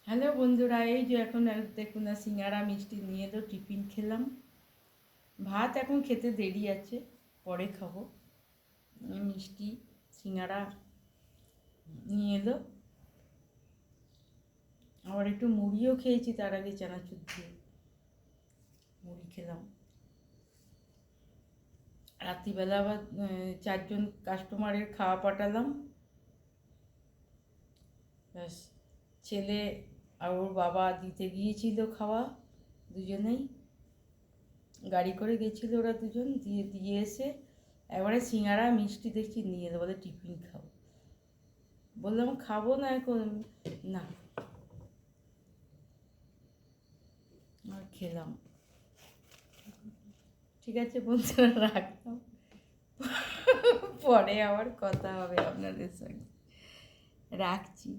Hello বন্ধুরা, এই যে এখন দেখুন না সিঙ্গারা মিষ্টি নিয়ে তো টিফিন খেলাম। ভাত এখন খেতে দেরি আছে, পরে খাবো। মিষ্টি সিঙ্গারা নিয়ে এলো, আবার একটু মুড়িও খেয়েছি তার আগে, চানাচুর দিয়ে মুড়ি খেলাম। রাত্রিবেলা আবার 4জন কাস্টমারের খাওয়া পাঠালাম। ব্যাস, ছেলে আর ওর বাবা দিতে গিয়েছিল খাওয়া, দুজনেই গাড়ি করে গেছিলো ওরা দুজন, দিয়ে এসে একবারে সিঙ্গারা মিষ্টি দেখছি নিয়ে এলো, বলে টিফিন খাবো। বললাম খাবো না এখন, না আর খেলাম। ঠিক আছে বন্ধুরা, রাখলাম, পরে আবার কথা হবে আপনাদের সঙ্গে, রাখছি।